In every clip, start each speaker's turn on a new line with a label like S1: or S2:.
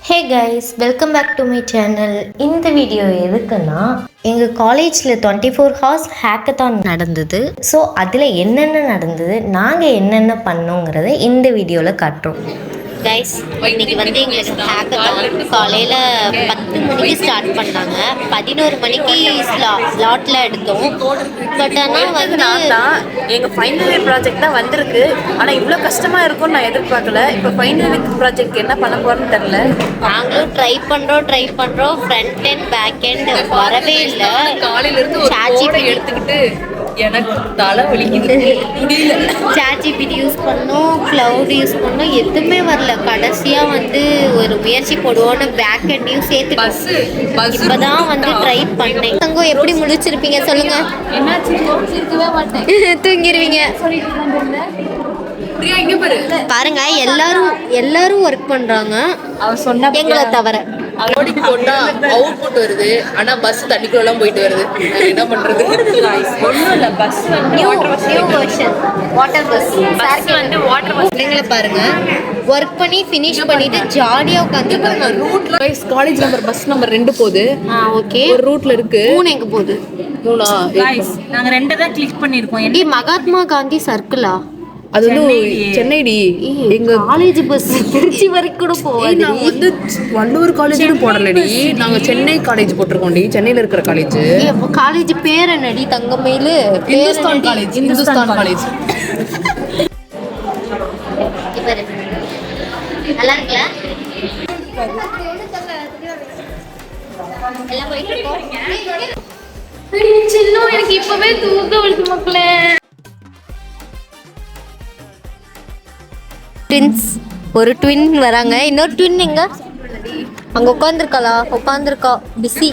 S1: Hey guys, welcome back to my channel. இந்த video எதுக்குன்னா, எங்கள் காலேஜில் 24 ஹார்ஸ் ஹேக்கத்தான் நடந்தது. ஸோ அதில் என்னென்ன நடந்தது, நாங்கள் என்னென்ன பண்ணோங்கிறத இந்த வீடியோவில் காட்டுறோம். கைஸ், இன்னைக்கு வந்து எங்களுக்கு ஹேக்கத்தான் காலையில் 10 மணிக்கு ஸ்டார்ட் பண்ணாங்க. 11 மணிக்கு ஸ்லாட்டில் எடுத்தோம். பட் ஆனால் வந்து
S2: எங்கள் ஃபைனல் இயர் ப்ராஜெக்ட் தான் வந்திருக்கு. ஆனால் இவ்வளோ கஷ்டமாக இருக்கும்னு நான் எதிர்பார்க்கல. இப்போ ஃபைனல் இயர் ப்ராஜெக்ட் என்ன பண்ண போகிறோன்னு தெரில.
S1: நாங்களும் ட்ரை பண்ணுறோம். ஃப்ரண்ட் அண்ட் பேக் அண்ட் வரவே இல்லை.
S2: காலையிலேருந்து சார்ஜ் எடுத்துக்கிட்டு எனக்கு தலை வலிக்குது, முடியல.
S1: சாட்ஜிபிடி யூஸ் பண்ணோம், க்ளவுட் யூஸ் பண்ணோம், எதுவுமே வரல. கடைசியாக வந்து ஒரு முயற்சி போடுவோன்னு பேக் அண்டையும் சேர்த்து இப்போதான் வந்து ட்ரை பண்ணேன். தங்கம் எப்படி முடிச்சிருப்பீங்க சொல்லுங்க.
S2: என்னாச்சு? இருக்கவே மாட்டேன்,
S1: தூங்கிடுவீங்க. பாருங்க, எல்லாரும் ஒர்க் பண்றாங்க,
S2: அவன் சொன்ன
S1: எங்களை தவிர.
S2: ஓடி போட்டா அவுட்புட் வருது, ஆனா பஸ் தண்ணிக்குள்ளலாம் போயிட்டு வருது. என்ன பண்றது? ஒன்றும் இல்லை, பஸ் வந்து
S1: வாட்டர் பஸ் எங்களை பாருங்க ஒர்க் பண்ணி ஃபினிஷ் பண்ணிட்டு ஜாலியாக உட்காந்துருக்காங்க.
S2: ரூட்ல காலேஜ் நம்பர் பஸ் நம்பர் 2 போகுது.
S1: ஓகே,
S2: ஒரு ரூட்ல இருக்கு.
S1: 3 எங்க போகுது?
S2: 3.
S3: நாங்க 2 தான் கிளிக் பண்ணிருக்கோம்.
S1: மகாத்மா காந்தி சர்க்கிளா?
S2: அது வந்து சென்னைடி. எங்க
S1: காலேஜ் பஸ் திருச்சி வரைக்கும் கூட போவாது.
S2: நாங்க வந்து வள்ளுவர் காலேஜ்னு போடலடி, நாங்க சென்னை காலேஜ் போட்டிருக்கோம்டி. சென்னையில இருக்கிற காலேஜ்.
S1: காலேஜ் பேர் என்னடி? தங்கமயிலு
S2: இந்துஸ்தான் காலேஜ்.
S1: நல்லா இருக்குல்ல? எல்லாம் போயிட்டு இருக்கோம்.
S3: எனக்கு இப்பவே தூக்க வருது மக்களே.
S1: ஒரு ட்வின் வராங்க. இன்னொரு ட்வின் எங்க? அங்க உட்காந்துருக்கா பிஸி.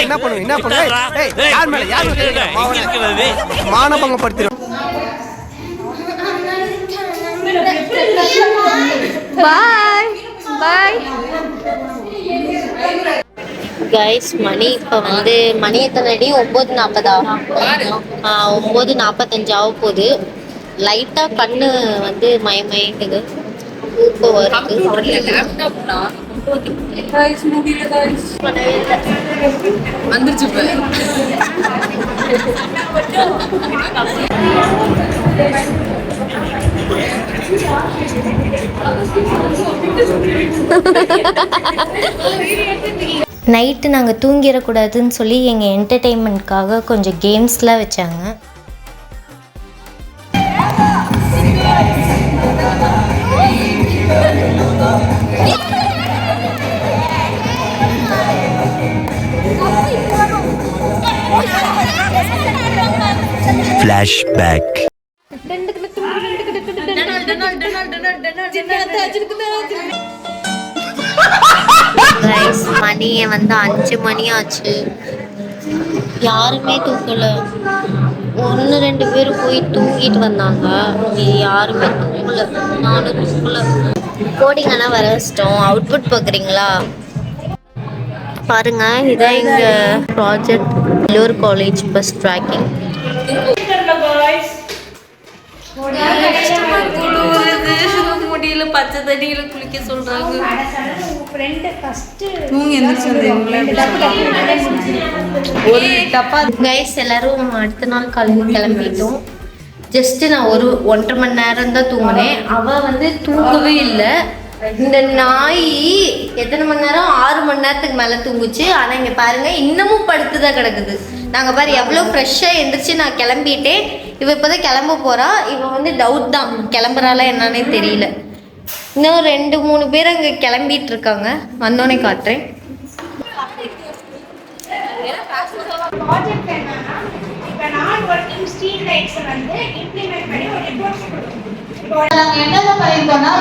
S4: என்ன பண்ணுவ? யார் மேல மானபங்கப்படுத்திடும்.
S1: கைஸ், மணி இப்போ வந்து மணி எத்தனைடி? 9:40. 9:45 ஆக போகுது. லைட்டாக கண்ணு வந்து மயமயங்குது, தூக்கம் வருது.
S2: வந்துருச்சு.
S1: நைட்டு நாங்கள் தூங்கிடக்கூடாதுன்னு சொல்லி எங்கள் என்டர்டெயின்மெண்ட்காக கொஞ்சம் கேம்ஸ்லாம் வச்சாங்க.
S4: Flashback.
S1: மணியை வந்து 5 மணி ஆச்சு. யாருமே தூக்கல. 1-2 பேர் போய் தூங்கிட்டு வந்தாங்க. யாருமே தூக்கல. நானும் தூக்கல. கோடிங் எல்லாம் வர வச்சிட்டோம். அவுட்புட் பார்க்குறீங்களா? பாருங்க, இதான் எங்க project. Valluvar college bus tracking.
S3: முடியல, பச்சை தண்ணியில குளிக்க சொல்றாங்க.
S1: கைஸ், எல்லாரும் அடுத்த நாள் காலையில் கிளம்பிட்டோம். ஜஸ்ட் நான் 1.5 மணி நேரம் தான் தூங்கினேன். அவள் வந்து தூங்கவே இல்லை. இந்த நாய் எத்தனை மணி நேரம்? 6 மணி நேரத்துக்கு மேலே தூங்குச்சு. ஆனால் இங்கே பாருங்கள், இன்னமும் படுத்து தான் கிடக்குது. நாங்கள் பாரு எவ்வளோ ஃப்ரெஷ்ஷாக எழுந்திரிச்சு நான் கிளம்பிட்டேன். இவள் இப்போ தான் கிளம்ப போகிறா. இவள் வந்து டவுட் தான், கிளம்புறாளா என்னன்னே தெரியல. இன்னும் 2-3 பேர் அங்கே கிளம்பிட்டு இருக்காங்க. வந்தோடனே காட்டுறேன்.
S5: நாங்கள் என்னென்ன பண்ணியிருக்கோம்னா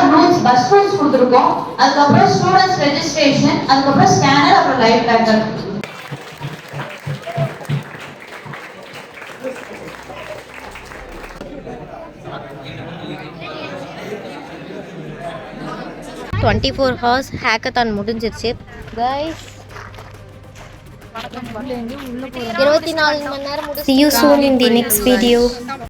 S5: பஸ் ரூல்ஸ் கொடுத்துருக்கோம். அதுக்கப்புறம் ஸ்டூடெண்ட்ஸ் ரெஜிஸ்ட்ரேஷன், அதுக்கப்புறம் ஸ்கேனர், அப்புறம் லைவ் பேக்கர்.
S1: டுவெண்ட்டி-4 ஹவர்ஸ் ஹேக்கத்தான் முடிஞ்சிருச்சு கைஸ். 24 மணி நேரம் முடிச்சு. See you soon in the next video.